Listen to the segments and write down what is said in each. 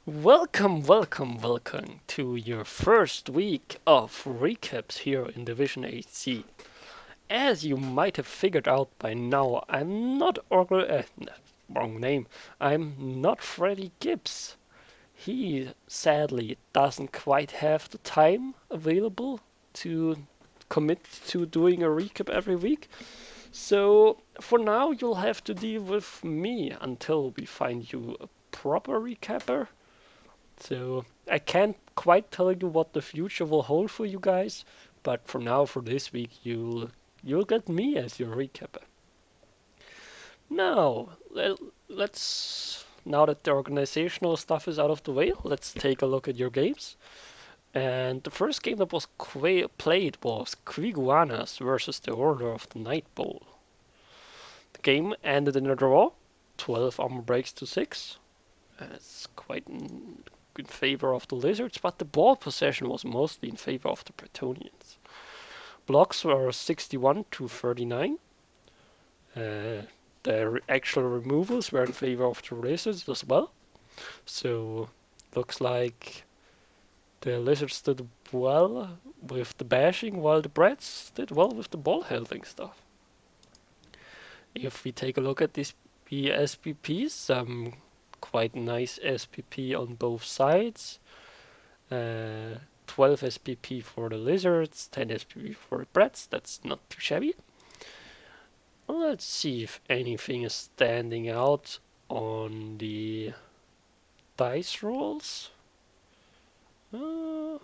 Welcome to your first week of recaps here in Division AC. As you might have figured out by now, I'm not wrong name. I'm not Freddy Gibbs. He sadly doesn't quite have the time available to commit to doing a recap every week. So for now, you'll have to deal with me until we find you a proper recapper. So I can't quite tell you what the future will hold for you guys, but for now, for this week, you'll get me as your recapper. Now, let's now that the organizational stuff is out of the way, let's take a look at your games. And the first game that was played was Quiguanas versus the Order of the Night Bowl. The game ended in a draw, 12 armor breaks to 6. It's quite in favor of the Lizards, but the ball possession was mostly in favor of the Bretonians. Blocks were 61 to 39. The actual removals were in favor of the Lizards as well. So looks like the Lizards did well with the bashing, while the Brats did well with the ball handling stuff. If we take a look at these SPPs, some quite nice SPP on both sides. 12 SPP for the Lizards, 10 SPP for the Brats. That's not too shabby. Let's see if anything is standing out on the dice rolls. Not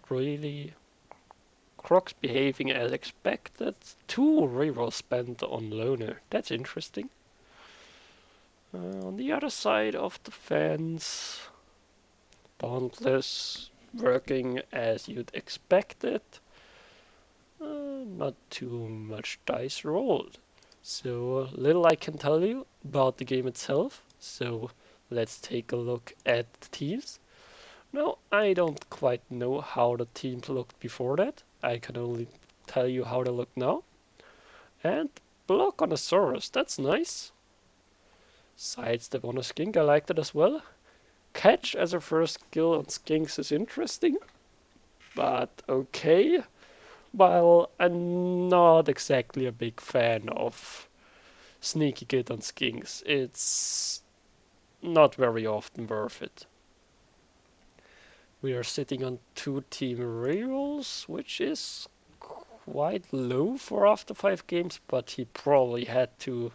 really. Crocs behaving as expected. 2 rerolls spent on Loner. That's interesting. On the other side of the fence, Dauntless working as you'd expected. Not too much dice rolled. So little I can tell you about the game itself. So let's take a look at the teams. Now, I don't quite know how the teams looked before that. I can only tell you how they look now. And block on a Saurus, that's nice. Sidestep on a Skink, I liked it as well. Catch as a first skill on Skinks is interesting, but okay. While I'm not exactly a big fan of Sneaky Kid on Skinks, it's not very often worth it. We are sitting on 2 team rerolls, which is quite low for after 5 games, but he probably had to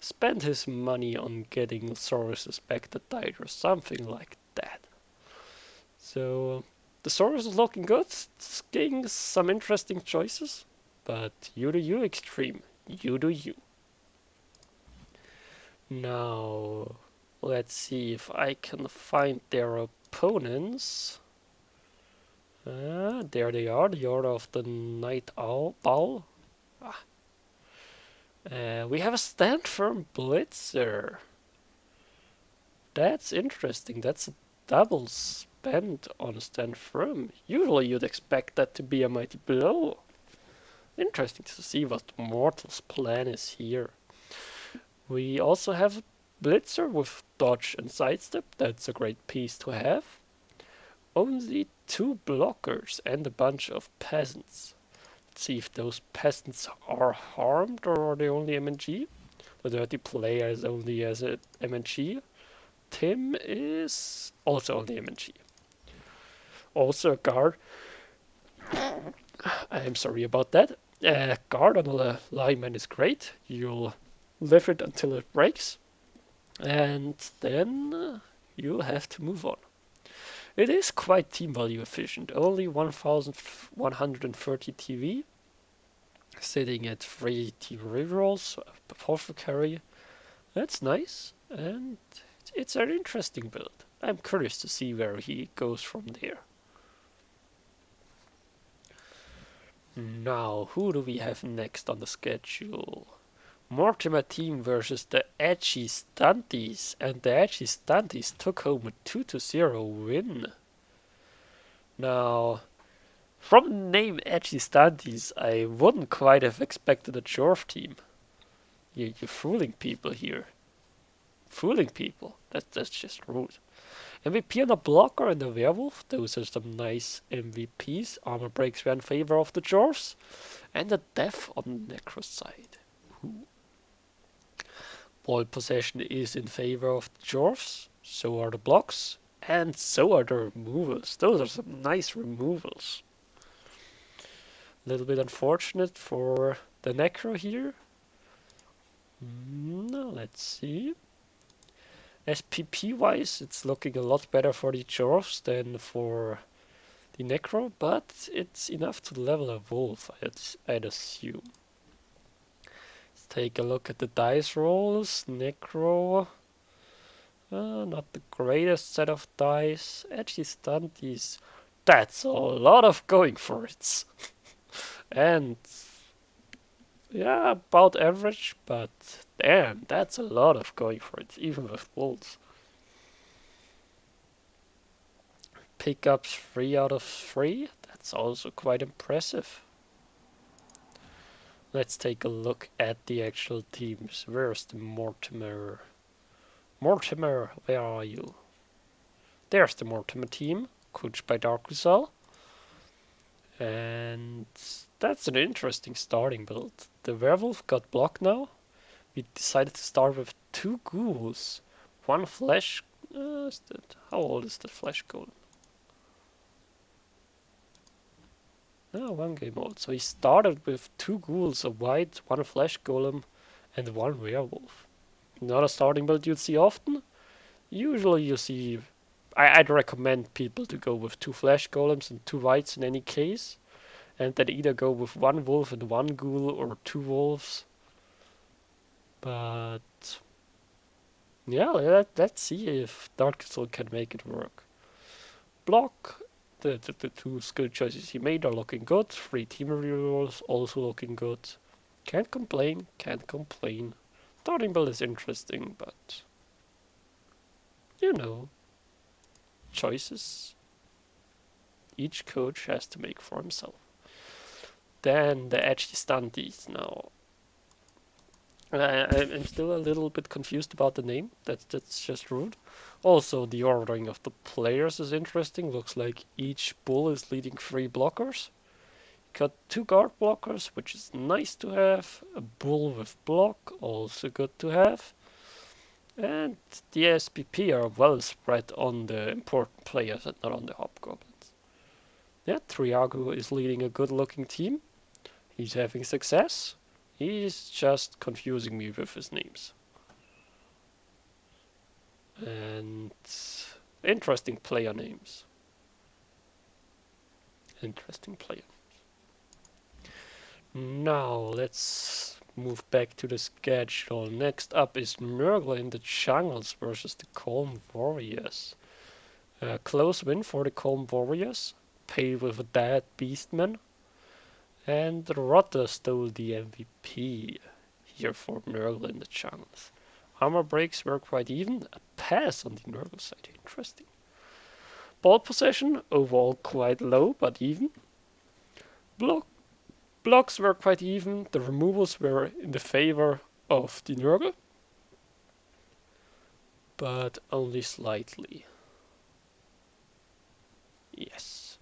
spend his money on getting Saurus back that died or something like that. So the Saurus is looking good. It's getting some interesting choices, but you do you, Extreme. You do you. Now, let's see if I can find their opponents. There they are, the Order of the Night Owl. We have a Stand Firm Blitzer. That's interesting. That's a double spend on a Stand Firm. Usually you'd expect that to be a mighty blow. Interesting to see what Mortal's plan is here. We also have a Blitzer with Dodge and Sidestep. That's a great piece to have. Only 2 blockers and a bunch of peasants. Let's see if those peasants are harmed or are they only MNG. The dirty player is only as a MNG. Tim is also only MNG. Also a guard. I'm sorry about that. Guard on a lineman is great. You'll live it until it breaks. And then you'll have to move on. It is quite team value efficient. Only 1130 TV. Sitting at 3 team rerolls. Apothecary. That's nice. And it's an interesting build. I'm curious to see where he goes from there. Now, who do we have next on the schedule? Mortimer team versus the Edgy Stunties, and the Edgy Stunties took home a 2-0 win. Now, from the name Edgy Stunties, I wouldn't quite have expected a Jorf team. You're fooling people here. fooling people. That's just rude. MVP on the blocker and the werewolf. Those are some nice MVPs. Armor breaks were in favor of the dwarves. And the death on the necro side. Ooh. Ball possession is in favor of the dwarves. So are the blocks. And so are the removals. Those are some nice removals. A little bit unfortunate for the necro here. No, let's see. SPP wise, it's looking a lot better for the dwarves than for the necro, but it's enough to level a wolf, I'd assume. Let's take a look at the dice rolls. Necro, not the greatest set of dice. Actually, stunties. That's a lot of going for it. And yeah, about average, but damn, that's a lot of going for it, even with wolves. Pickups 3 out of 3, that's also quite impressive. Let's take a look at the actual teams. Where's the Mortimer? Mortimer, where are you? There's the Mortimer team, coached by Darkusal. And that's an interesting starting build. The werewolf got blocked now. We decided to start with 2 ghouls. 1 flesh. How old is the flesh golem? No, 1 game old. So he started with 2 ghouls, a white, 1 flesh golem, and 1 werewolf. Not a starting build you'd see often. Usually you see... I'd recommend people to go with 2 flesh golems and 2 whites in any case. And then either go with 1 wolf and 1 ghoul or 2 wolves. But... yeah, let's see if Dark Soul can make it work. Block. The 2 skill choices he made are looking good. 3 team rerolls also looking good. Can't complain, can't complain. Starting build is interesting, but... you know... choices each coach has to make for himself. Then the edgy stunties now. I'm still a little bit confused about the name. That's just rude. Also, the ordering of the players is interesting. Looks like each bull is leading 3 blockers. Got 2 guard blockers, which is nice to have. A bull with block, also good to have. And the SPP are well spread on the important players and not on the hobgoblins. Yeah, Triago is leading a good looking team. He's having success. He's just confusing me with his names. And interesting player names. Interesting player names. Now let's move back to the schedule. Next up is Nurgle in the Jungles versus the Calm Warriors. Close win for the Calm Warriors. Paid with a dead Beastman. And Rotter stole the MVP here for Nurgle in the Jungles. Armor breaks were quite even. A pass on the Nurgle side. Interesting. Ball possession overall quite low but even. Blocks were quite even. The removals were in the favor of the Nurgle, but only slightly. Yes.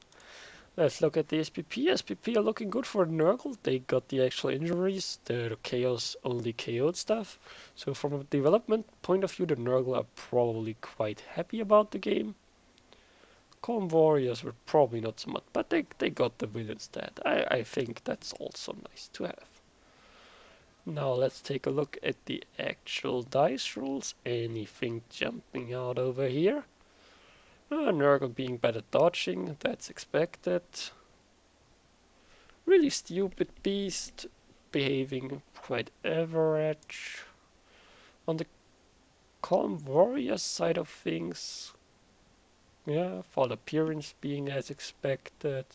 Let's look at the SPP. SPP are looking good for Nurgle. They got the actual injuries. The Chaos only KO'd stuff. So from a development point of view, the Nurgle are probably quite happy about the game. Calm Warriors were probably not so much, but they got the win instead. I think that's also nice to have. Now let's take a look at the actual dice rolls. Anything jumping out over here? Nurgle being bad at dodging, that's expected. Really stupid beast, behaving quite average. On the Calm Warrior side of things, yeah, fall appearance being as expected.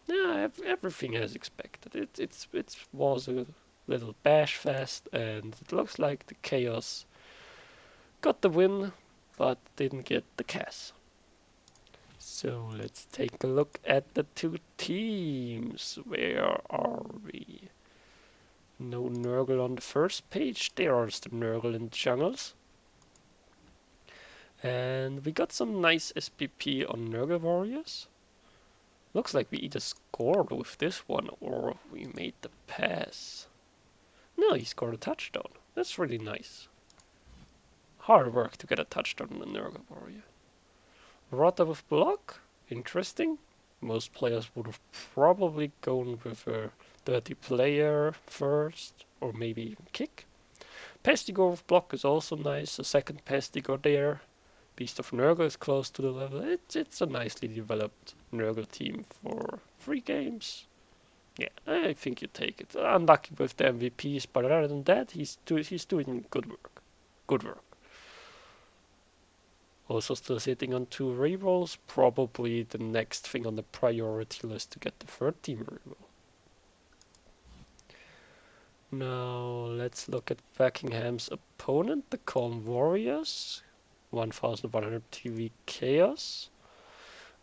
Yeah, everything as expected. It was a little bash fest, and it looks like the Chaos got the win, but didn't get the Cass. So let's take a look at the 2 teams. Where are we? No Nurgle on the first page. There is the Nurgle in the jungles. And we got some nice SPP on Nurgle warriors. Looks like we either scored with this one or we made the pass. No, he scored a touchdown. That's really nice. Hard work to get a touchdown on a Nurgle warrior. Rota with block. Interesting. Most players would have probably gone with a dirty player first, or maybe even kick. Pestigor with block is also nice. A second Pestigor there. Beast of Nurgle is close to the level. It's a nicely developed Nurgle team for 3 games. Yeah, I think you take it. Unlucky with the MVPs, but other than that, he's doing good work. Good work. Also still sitting on 2 rerolls. Probably the next thing on the priority list to get the 3rd team reroll. Now let's look at Buckingham's opponent, the Calm Warriors. 1100 TV Chaos.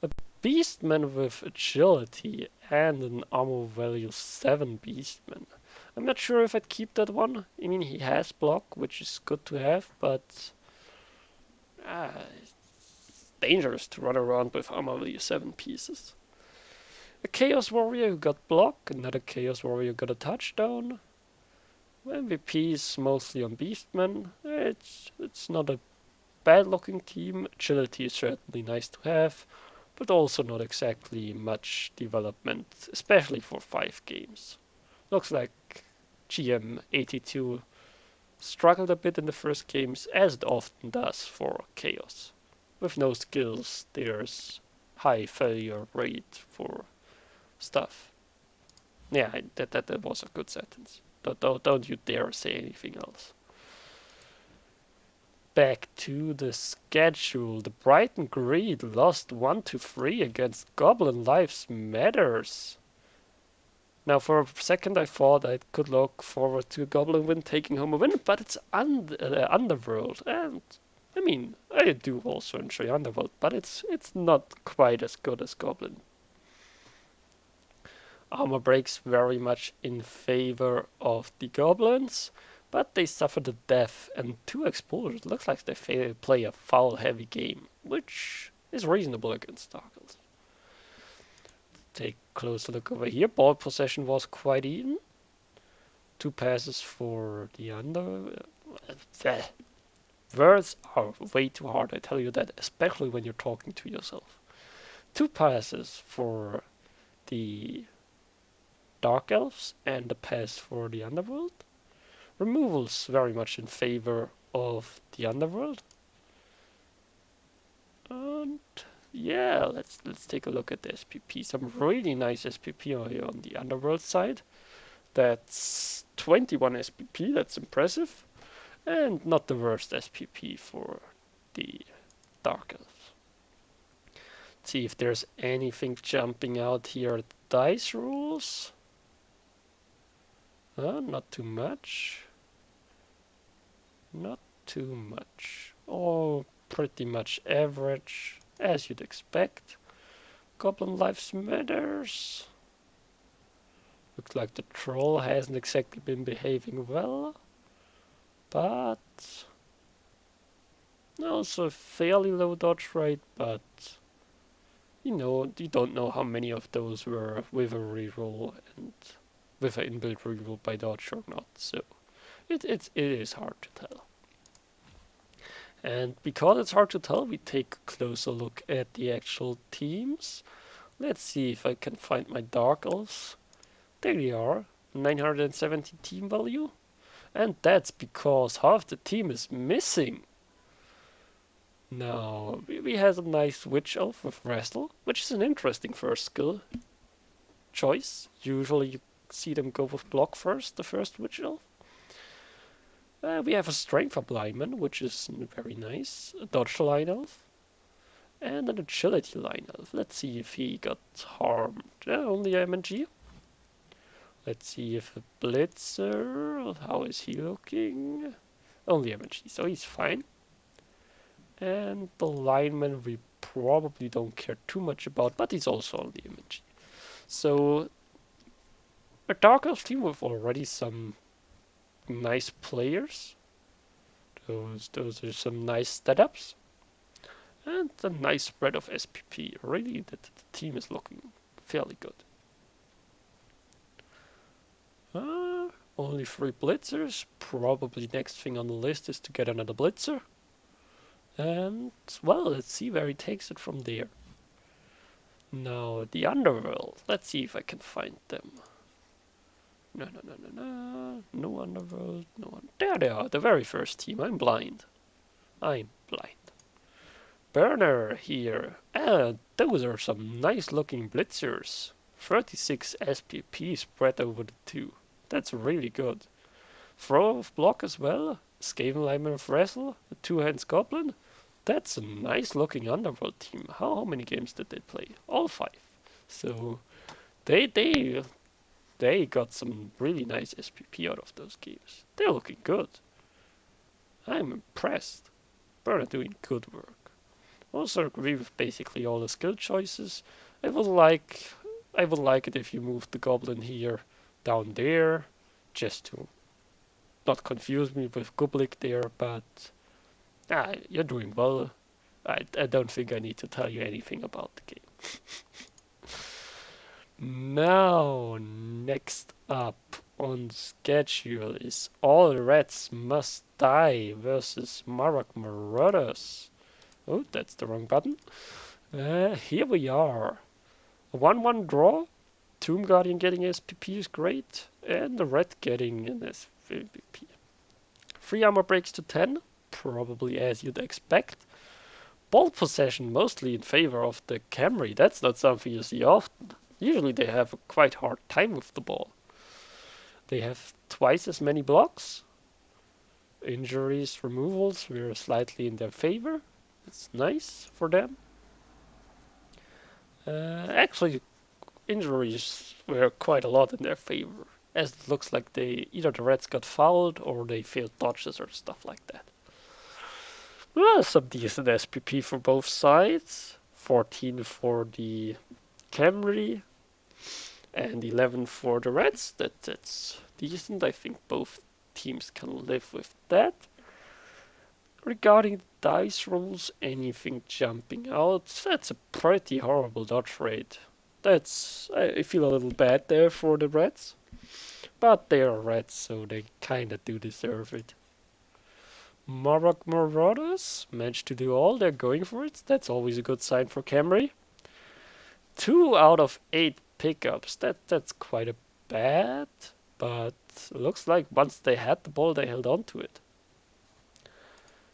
A Beastman with agility and an armor value 7 Beastman. I'm not sure if I'd keep that one. I mean, he has block, which is good to have, but it's dangerous to run around with armor value 7 pieces. A Chaos Warrior who got block, another Chaos Warrior who got a touchdown. MVPs mostly on Beastman. It's not a bad looking team. Agility is certainly nice to have, but also not exactly much development, especially for 5 games. Looks like GM82 struggled a bit in the first games, as it often does for Chaos. With no skills, there's high failure rate for stuff. Yeah, that was a good sentence. Don't you dare say anything else. Back to the schedule. The Brighton Greed lost 1-3 against Goblin Lives Matters. Now, for a second, I thought I could look forward to Goblin win taking home a win, but it's Underworld, and I mean, I do also enjoy Underworld, but it's not quite as good as Goblin. Armor breaks very much in favor of the Goblins, but they suffered a death and 2 exposures. Looks like they play a foul-heavy game, which is reasonable against Darkles. Take a closer look over here. Ball possession was quite even. 2 passes for the under. Words are way too hard, I tell you that, especially when you're talking to yourself. 2 passes for the Dark Elves and a pass for the Underworld. Removals very much in favor of the Underworld. And yeah, let's take a look at the SPP. Some really nice SPP on the Underworld side. That's 21 SPP, that's impressive. And not the worst SPP for the Dark Elves. Let's see if there's anything jumping out here at the dice rules. Not too much. Not too much. Oh, pretty much average, as you'd expect. Goblin Lives Matters. Looks like the troll hasn't exactly been behaving well, but also a fairly low dodge rate, but you don't know how many of those were with a reroll and with an inbuilt reroll by dodge or not, so it is hard to tell. And because it's hard to tell, we take a closer look at the actual teams. Let's see if I can find my Dark Elves. There they are, 970 team value. And that's because half the team is missing. Now, we have a nice Witch Elf with Wrestle, which is an interesting first skill choice. Usually you see them go with block first, the first Witch Elf. We have a Strength Up lineman, which is very nice. A Dodge Line Elf. And an Agility Line Elf. Let's see if he got harmed. Only MNG. Let's see if a Blitzer, how is he looking? Only MNG, so he's fine. And the lineman we probably don't care too much about, but he's also only MNG. So a Dark Elf team with already some nice players. Those are some nice setups. And a nice spread of SPP. Really, the team is looking fairly good. Only 3 blitzers. Probably next thing on the list is to get another blitzer. And, well, let's see where he takes it from there. Now, the underworld. Let's see if I can find them. No underworld, no one. There they are, the very first team. I'm blind. Burner here. Those are some nice looking blitzers. 36 SPP spread over the 2. That's really good. Throw of block as well. Skavenheimer of Wrestle. The 2-hands Goblin. That's a nice looking underworld team. How many games did they play? All 5. So they got some really nice SPP out of those games. They're looking good. I'm impressed. Burner doing good work. Also agree with basically all the skill choices. I would like it if you moved the goblin here down there, just to not confuse me with Gublik there, but you're doing well. I don't think I need to tell you anything about the game. Now, next up on schedule is All Rats Must Die versus Marak Marauders. Oh, that's the wrong button. Here we are. A 1-1 draw. Tomb Guardian getting SPP is great. And the Red getting an SPP. 3 armor breaks to 10. Probably as you'd expect. Ball possession mostly in favor of the Camry. That's not something you see often. Usually they have a quite hard time with the ball. They have twice as many blocks. Injuries, removals were slightly in their favor. It's nice for them. Actually, injuries were quite a lot in their favor, as it looks like either the Reds got fouled or they failed dodges or stuff like that. Well, some decent SPP for both sides. 14 for the Camry and 11 for the Reds. That's decent. I think both teams can live with that. Regarding dice rolls, anything jumping out, that's a pretty horrible dodge rate. I feel a little bad there for the Reds, but they are Reds, so they kinda do deserve it. Marak Marauders managed to do all, they're going for it, that's always a good sign for Camry. 2 out of 8 pickups, that's quite a bad, but looks like once they had the ball they held on to it.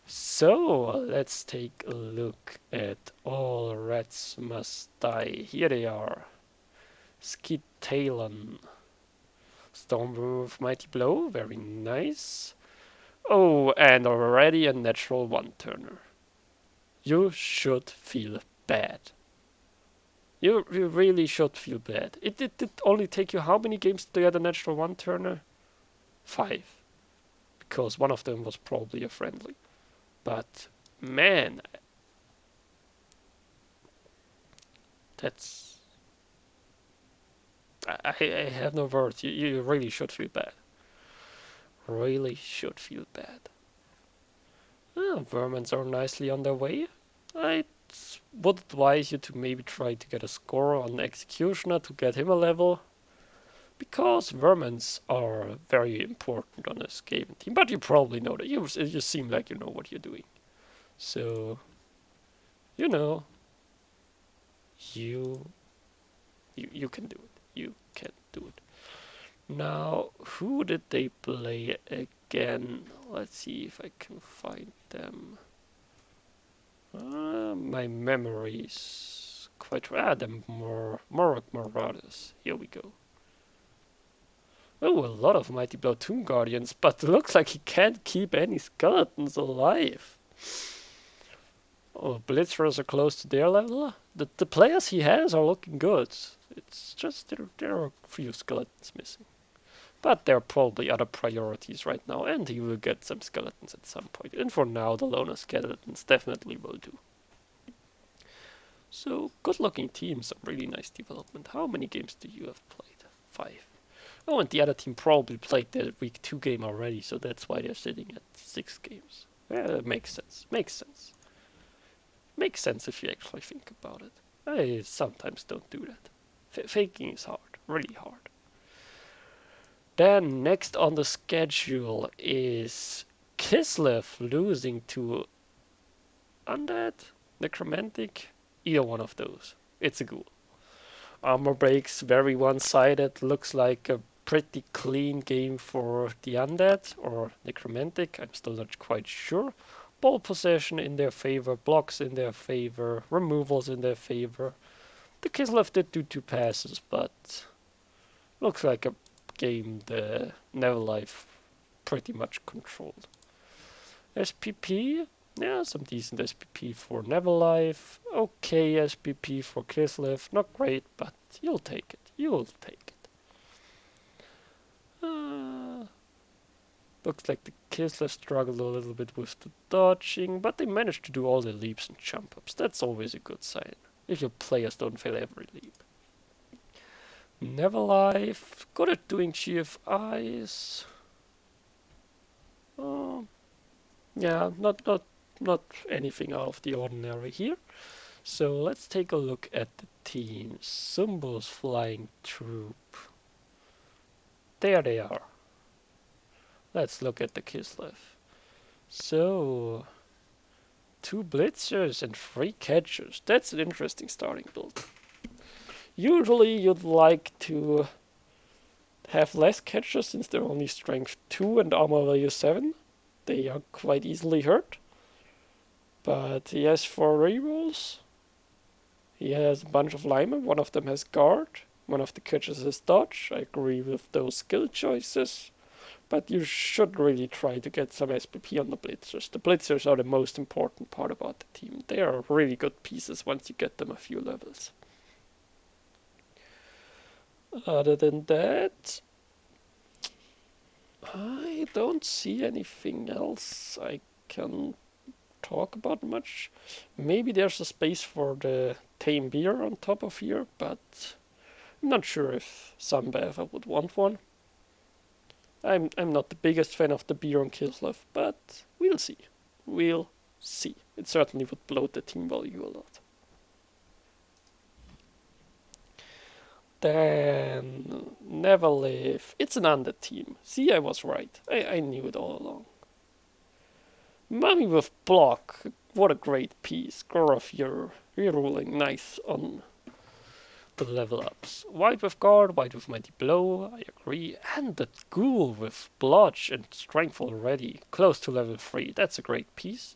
So, let's take a look at All Rats Must Die. Here they are. Skid Talon. Stormwolf Mighty Blow, very nice. Oh, and already a natural 1-turner. You should feel bad. You really should feel bad. It did only take you how many games to get a natural 1-turner? 5. Because one of them was probably a friendly. But, man, that's... I have no words. You really should feel bad. Really should feel bad. Vermins are nicely on their way. I would advise you to maybe try to get a score on Executioner to get him a level. Because Vermins are very important on a Skaven team. But you probably know that. You seem like you know what you're doing. So, you know, you can do it. You can do it. Now, who did they play again? Let's see if I can find them. My memories quite the Morak Marauders. Here we go. Oh, a lot of Mighty Blow Tomb Guardians, but it looks like he can't keep any skeletons alive. Oh, Blitzers are close to their level. The players he has are looking good. It's just there are a few skeletons missing. But there are probably other priorities right now, and he will get some skeletons at some point. And for now, the loner skeletons definitely will do. So, good looking team, some really nice development. How many games do you have played? 5. Oh, and the other team probably played their week 2 game already, so that's why they're sitting at 6 games. Yeah, that makes sense. Makes sense. Makes sense if you actually think about it. I sometimes don't do that. Faking is hard, really hard. Then next on the schedule is Kislev losing to Undead, Necromantic, either one of those. It's a ghoul. Armor breaks very one-sided. Looks like a pretty clean game for the Undead or Necromantic. I'm still not quite sure. Ball possession in their favor, blocks in their favor, removals in their favor. The Kislev did do 2 passes, but looks like a game the Neverlife pretty much controlled. SPP, yeah, some decent SPP for Neverlife. Okay SPP for Kislev. Not great, but you'll take it. You'll take it. Looks like the Kislev struggled a little bit with the dodging, but they managed to do all the leaps and jump ups. That's always a good sign. If your players don't fail every leap. Neverlife, good at doing GFIs. Oh, yeah, not anything out of the ordinary here. So let's take a look at the teams. Symbols Flying Troop. There they are. Let's look at the Kislev. So, 2 blitzers and 3 catchers. That's an interesting starting build. Usually you'd like to have less catchers since they're only strength 2 and armor value 7. They are quite easily hurt. But he has 4 rerolls. He has a bunch of linemen. One of them has guard. One of the catchers has dodge. I agree with those skill choices. But you should really try to get some SPP on the blitzers. The blitzers are the most important part about the team. They are really good pieces once you get them a few levels. Other than that, I don't see anything else I can talk about much. Maybe there's a space for the tame beer on top of here, but I'm not sure if Sunbather would want one. I'm not the biggest fan of the beer on Kislev, but we'll see. We'll see. It certainly would bloat the team value a lot. Then Never Live. It's an undead team. See, I was right. I knew it all along. Mummy with block. What a great piece. Goroth, you're rerolling nice on the level ups. White with guard, white with mighty blow, I agree. And the ghoul with blodge and strength already. Close to level 3. That's a great piece.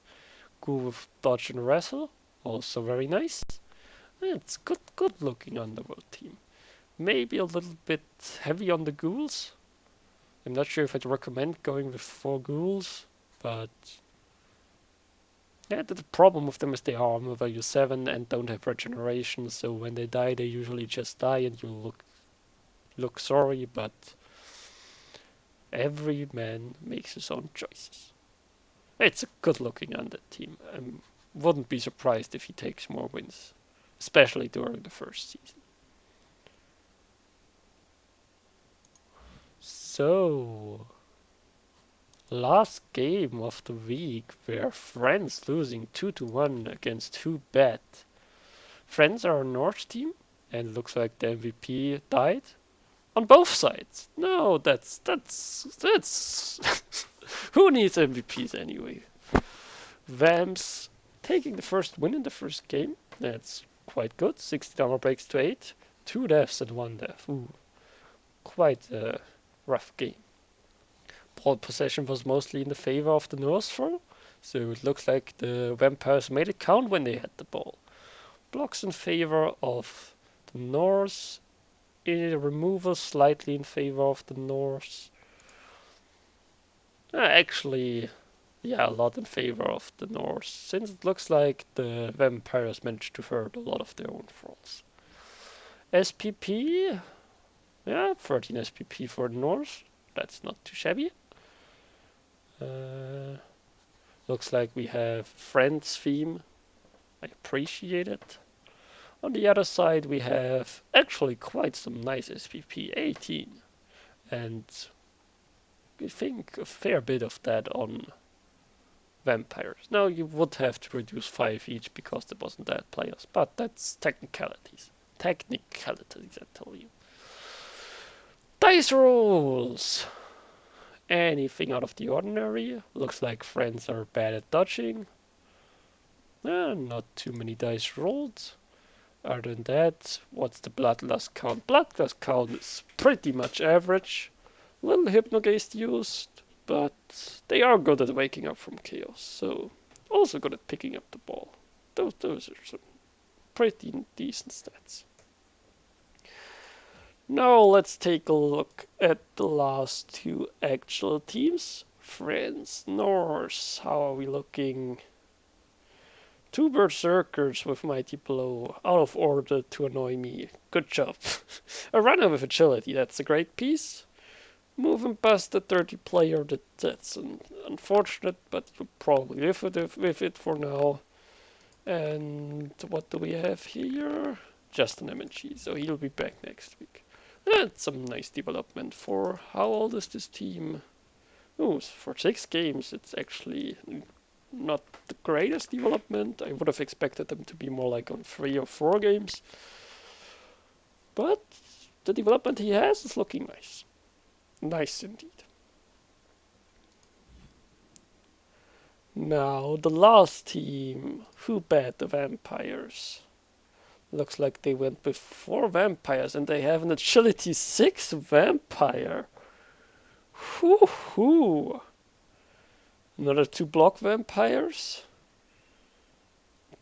Ghoul with dodge and wrestle. Also very nice. It's good looking underworld team. Maybe a little bit heavy on the ghouls. I'm not sure if I'd recommend going with 4 ghouls, but yeah, the problem with them is they are armor value 7 and don't have regeneration, so when they die, they usually just die and you look sorry, but every man makes his own choices. It's a good looking undead team. I wouldn't be surprised if he takes more wins, especially during the first season. So, last game of the week were Friends losing 2-1 against 2-Bet. Friends are a Norse team, and looks like the MVP died on both sides. No, that's who needs MVPs anyway? Vamps taking the first win in the first game. That's quite good. 60 armor breaks to 8. 2 deaths and 1 death. Ooh, quite a rough game. Ball possession was mostly in the favor of the Norsefolk, so it looks like the vampires made it count when they had the ball. Blocks in favor of the Norse, removal slightly in favor of the Norse. Actually, yeah, a lot in favor of the Norse, since it looks like the vampires managed to hurt a lot of their own thralls. SPP, yeah, 13 SPP for the Norse. That's not too shabby. Looks like we have Friends theme. I appreciate it. On the other side, we have actually quite some nice SPP. 18 and I think a fair bit of that on vampires. Now you would have to reduce 5 each because there wasn't that players, but that's technicalities. Technicalities, I tell you. Dice rolls! Anything out of the ordinary. Looks like friends are bad at dodging. Not too many dice rolled. Other than that, what's the bloodlust count? Bloodlust count is pretty much average. Little hypnogaze used, but they are good at waking up from chaos, so also good at picking up the ball. Those are some pretty decent stats. Now let's take a look at the last two actual teams. France, Norse, how are we looking? Two Berserkers with Mighty Blow, out of order to annoy me. Good job. A runner with agility, that's a great piece. Move and bust the 30 player, that's unfortunate, but you probably live with it for now. And what do we have here? Just an MNG, so he'll be back next week. That's some nice development for how old is this team? Oh, for 6 games, it's actually not the greatest development. I would have expected them to be more like on 3 or 4 games. But the development he has is looking nice. Nice indeed. Now, the last team. Who bet the vampires? Looks like they went with 4 vampires and they have an agility 6 vampire. Whoo-hoo! Another 2 block vampires?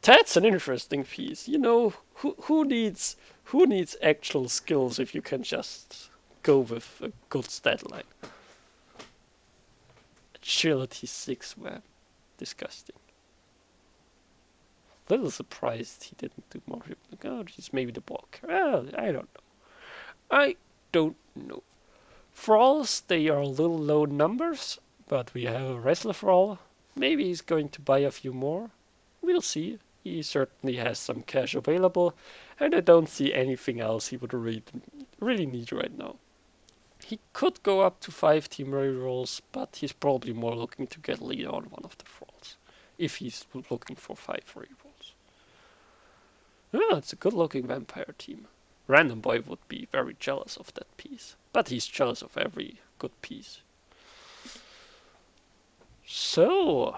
That's an interesting piece. You know, who needs actual skills if you can just go with a good stat line? Agility 6 vamp. Disgusting. Little surprised he didn't do more hypnagogies. Maybe the block. Well, I don't know. Thralls, they are a little low numbers, but we have a wrestler thrall. Maybe he's going to buy a few more. We'll see. He certainly has some cash available, and I don't see anything else he would really need right now. He could go up to 5 team rerolls, but he's probably more looking to get lead on one of the thralls, if he's looking for 5 rerolls. Yeah, it's a good looking vampire team. Random Boy would be very jealous of that piece, but he's jealous of every good piece. So,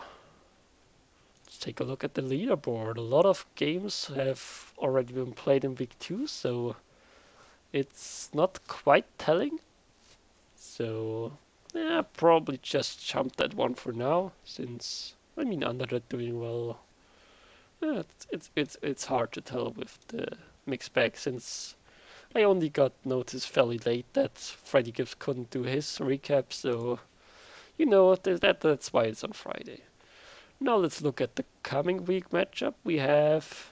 let's take a look at the leaderboard. A lot of games have already been played in week 2, so it's not quite telling. So, yeah, probably just jump that one for now, since, I mean, Underdog doing well. Yeah, it's hard to tell with the mixed bag, since I only got notice fairly late that Freddy Gibbs couldn't do his recap, so you know that's why it's on Friday. Now let's look at the coming week matchup. We have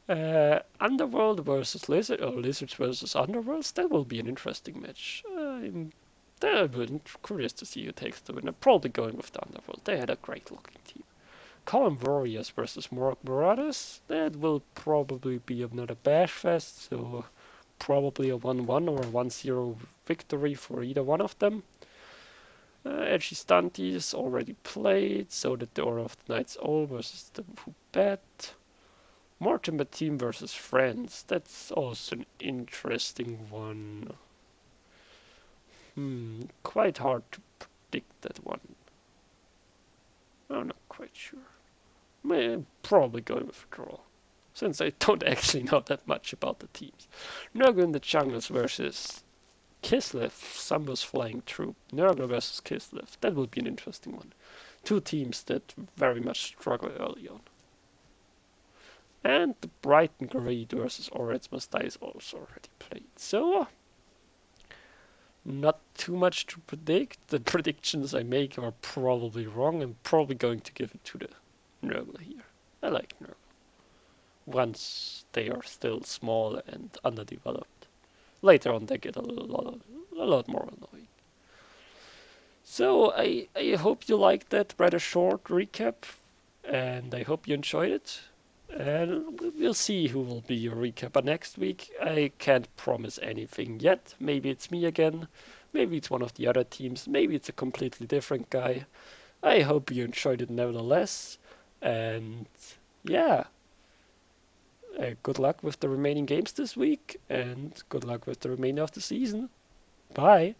Underworld versus Lizard, or Lizards versus Underworlds. That will be an interesting match. I'm curious to see who takes the win. I'm probably going with the Underworld. They had a great looking team. Column Warriors versus Morag Marauders. That will probably be another bash fest, so probably a 1-1 or a 1-0 victory for either one of them. Edgy Stunties already played, so did the Order of the Night's Owl versus the Who Bet. Mortimer Team versus Friends. That's also an interesting one. Quite hard to predict that one. I'm not quite sure. I'm probably going with a draw, since I don't actually know that much about the teams. Nurgle in the Jungles versus Kislev, Sambo's Flying Troop. Nurgle versus Kislev. That will be an interesting one. 2 teams that very much struggle early on. And the Brighton Greed versus Oreds Must Die is also already played. So, not too much to predict. The predictions I make are probably wrong. I'm probably going to give it to the Nurgle here. I like Nurgle. Once they are still small and underdeveloped. Later on they get a lot more annoying. So I hope you liked that rather short recap, and I hope you enjoyed it. And we'll see who will be your recapper next week. I can't promise anything yet. Maybe it's me again. Maybe it's one of the other teams. Maybe it's a completely different guy. I hope you enjoyed it nevertheless. And yeah, good luck with the remaining games this week. And good luck with the remainder of the season. Bye.